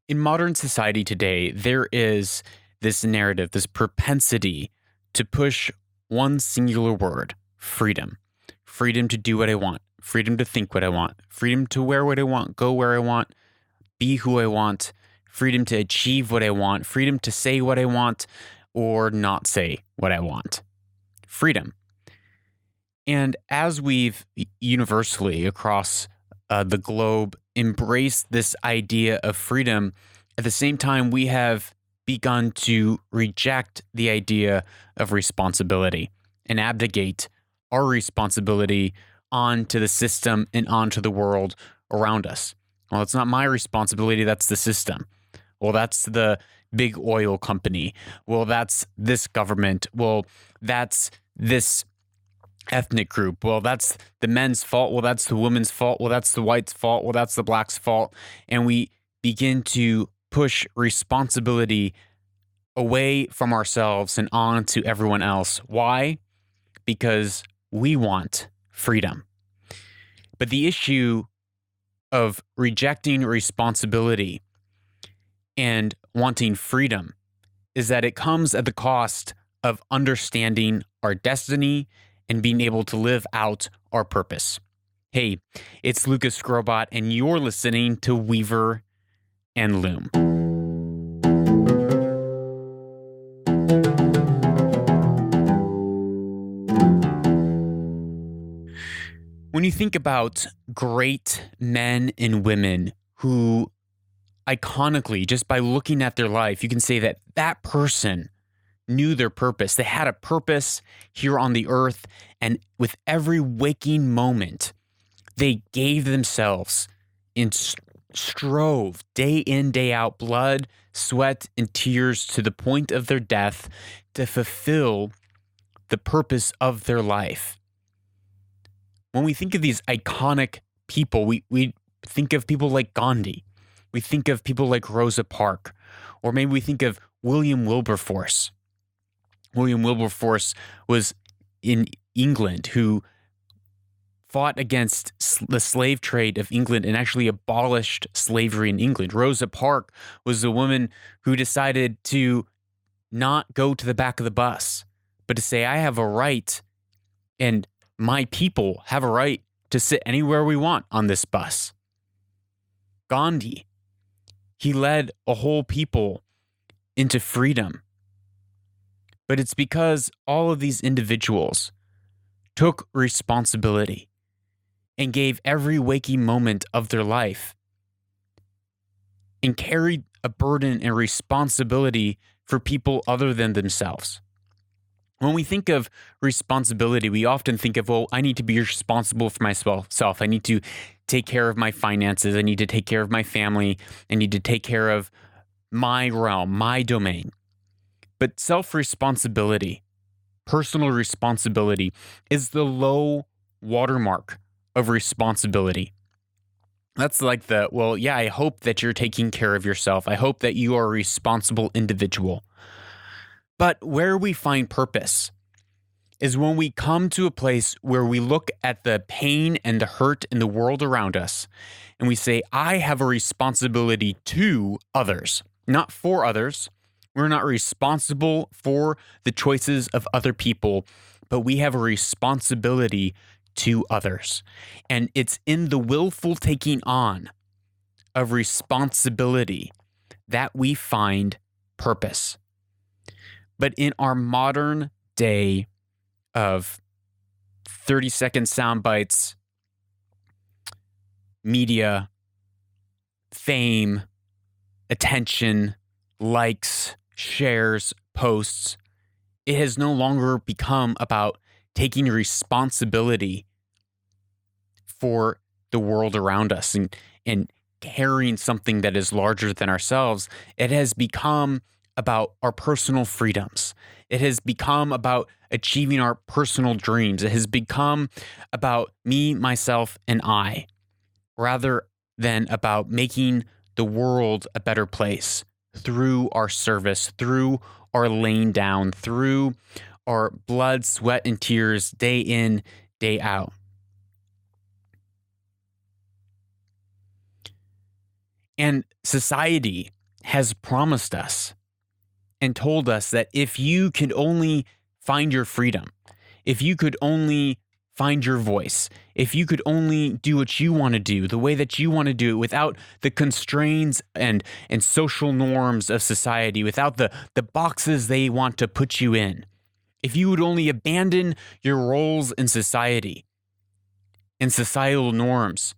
In modern society today, there is this narrative, this propensity to push one singular word: freedom. Freedom to do what I want, freedom to think what I want, freedom to wear what I want, go where I want, be who I want, freedom to achieve what I want, freedom to say what I want or not say what I want. Freedom. And as we've universally across the globe embraced this idea of freedom, at the same time, we have begun to reject the idea of responsibility and abdicate our responsibility onto the system and onto the world around us. Well, it's not my responsibility, that's the system. Well, that's the big oil company. Well, that's this government. Well, that's this ethnic group. Well, that's the men's fault. Well, that's the women's fault. Well, that's the white's fault. Well, that's the black's fault. And we begin to push responsibility away from ourselves and on to everyone else. Why? Because we want freedom. But the issue of rejecting responsibility and wanting freedom is that it comes at the cost of understanding our destiny and being able to live out our purpose. Hey, it's Lucas Grobot, and you're listening to Weaver and Loom. When you think about great men and women who iconically, just by looking at their life, you can say that that person knew their purpose. They had a purpose here on the earth, and with every waking moment, they gave themselves and strove day in, day out, blood, sweat, and tears to the point of their death to fulfill the purpose of their life. When we think of these iconic people, we think of people like Gandhi. We think of people like Rosa Parks, or maybe we think of William Wilberforce. William Wilberforce was in England who fought against the slave trade of England and actually abolished slavery in England. Rosa Parks was a woman who decided to not go to the back of the bus, but to say, I have a right and my people have a right to sit anywhere we want on this bus. Gandhi, he led a whole people into freedom. But it's because all of these individuals took responsibility and gave every waking moment of their life and carried a burden and responsibility for people other than themselves. When we think of responsibility, we often think of, well, I need to be responsible for myself. I need to take care of my finances. I need to take care of my family. I need to take care of my realm, my domain. But self-responsibility, personal responsibility, is the low watermark of responsibility. That's like I hope that you're taking care of yourself. I hope that you are a responsible individual. But where we find purpose is when we come to a place where we look at the pain and the hurt in the world around us, and we say, I have a responsibility to others, not for others. We're not responsible for the choices of other people, but we have a responsibility to others. And it's in the willful taking on of responsibility that we find purpose. But in our modern day of 30-second sound bites, media, fame, attention, likes, shares, posts, it has no longer become about taking responsibility for the world around us and carrying something that is larger than ourselves. It has become about our personal freedoms. It has become about achieving our personal dreams. It has become about me, myself, and I, rather than about making the world a better place through our service, through our laying down, through our blood, sweat, and tears day in, day out. And Society has promised us and told us that if you could only find your freedom, if you could only find your voice, if you could only do what you want to do, the way that you want to do it without the constraints and social norms of society, without the boxes they want to put you in, if you would only abandon your roles in society and societal norms,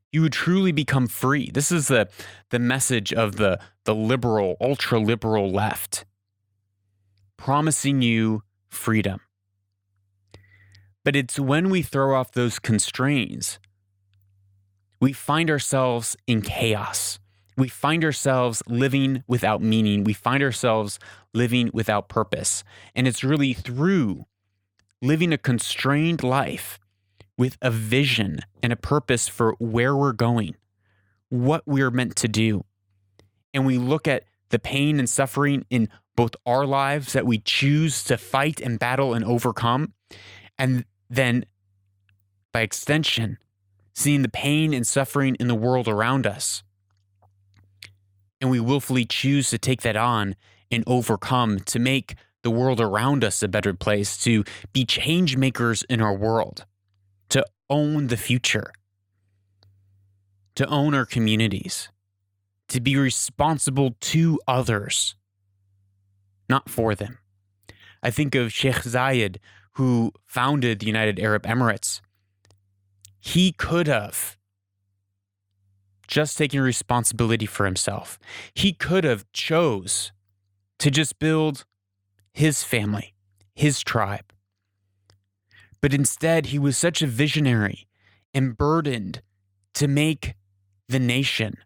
you would truly become free. This is the message of the liberal, ultra-liberal left, promising you freedom. But it's when we throw off those constraints, we find ourselves in chaos. We find ourselves living without meaning. We find ourselves living without purpose. And it's really through living a constrained life with a vision and a purpose for where we're going, what we're meant to do. And we look at the pain and suffering in both our lives that we choose to fight and battle and overcome, and then, by extension, seeing the pain and suffering in the world around us. And we willfully choose to take that on and overcome to make the world around us a better place, to be change makers in our world, to own the future, to own our communities, to be responsible to others, not for them. I think of Sheikh Zayed, who founded the United Arab Emirates. He could have just taken responsibility for himself. He could have chose to just build his family, his tribe. But instead, he was such a visionary and burdened to make the nation,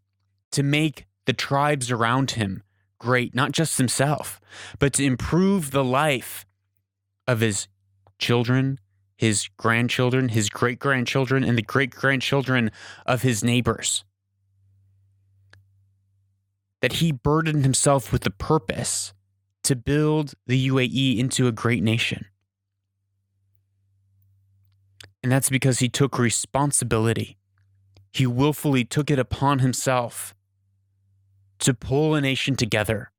to make the tribes around him great, not just himself, but to improve the life of his children, his grandchildren, his great-grandchildren, and the great-grandchildren of his neighbors. That he burdened himself with the purpose to build the UAE into a great nation. And that's because he took responsibility. He willfully took it upon himself to pull a nation together,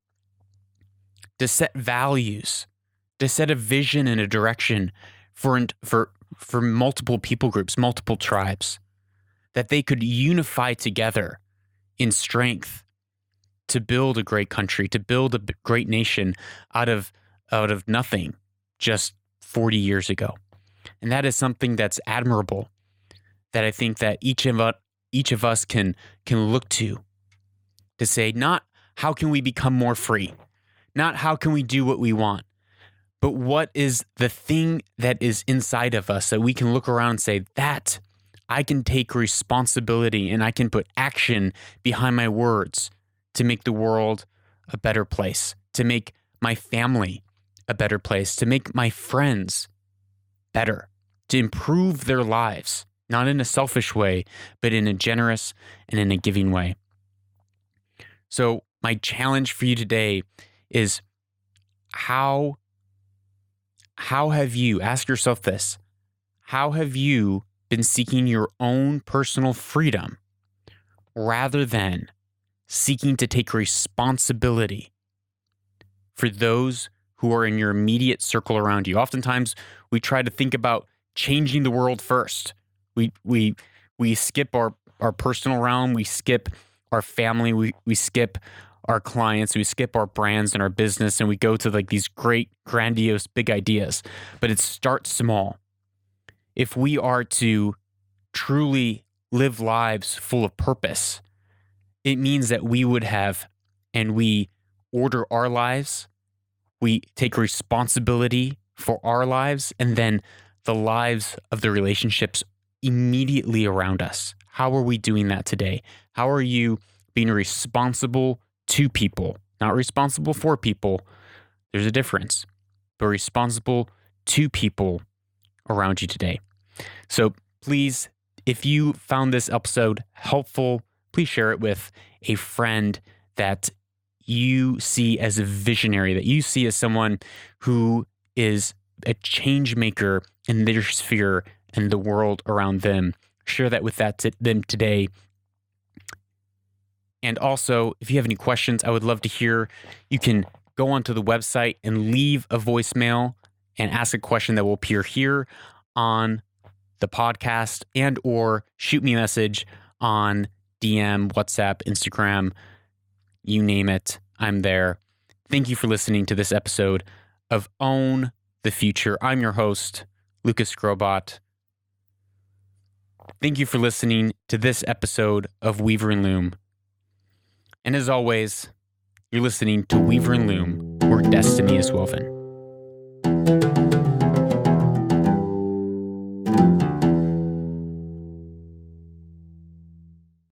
to set values, to set a vision and a direction for multiple people groups, multiple tribes, that they could unify together in strength to build a great country, to build a great nation out of nothing just 40 years ago. And that is something that's admirable, that I think that each of us can look to say, not how can we become more free, not how can we do what we want, but what is the thing that is inside of us that we can look around and say, that I can take responsibility and I can put action behind my words to make the world a better place, to make my family a better place, to make my friends better, to improve their lives, not in a selfish way, but in a generous and in a giving way. So my challenge for you today is how have you, ask yourself this, how have you been seeking your own personal freedom rather than seeking to take responsibility for those who are in your immediate circle around you? Oftentimes, we try to think about changing the world first. We skip our personal realm, we skip our family, we skip our clients, we skip our brands and our business, and we go to like these great, grandiose, big ideas. But it starts small. If we are to truly live lives full of purpose, it means that we would have, and we order our lives, we take responsibility for our lives, and then the lives of the relationships immediately around us. How are we doing that today? How are you being responsible to people, not responsible for people? There's a difference, but responsible to people around you today. So please, if you found this episode helpful, please share it with a friend that you see as a visionary, that you see as someone who is a change maker in their sphere and the world around them. Share that with them today. And also, if you have any questions, I would love to hear. You can go onto the website and leave a voicemail and ask a question that will appear here on the podcast, and or shoot me a message on DM, WhatsApp, Instagram, you name it, I'm there. Thank you for listening to this episode of Own the Future. I'm your host, Lucas Grobot. Thank you for listening to this episode of Weaver and Loom. And as always, you're listening to Weaver and Loom, where destiny is woven.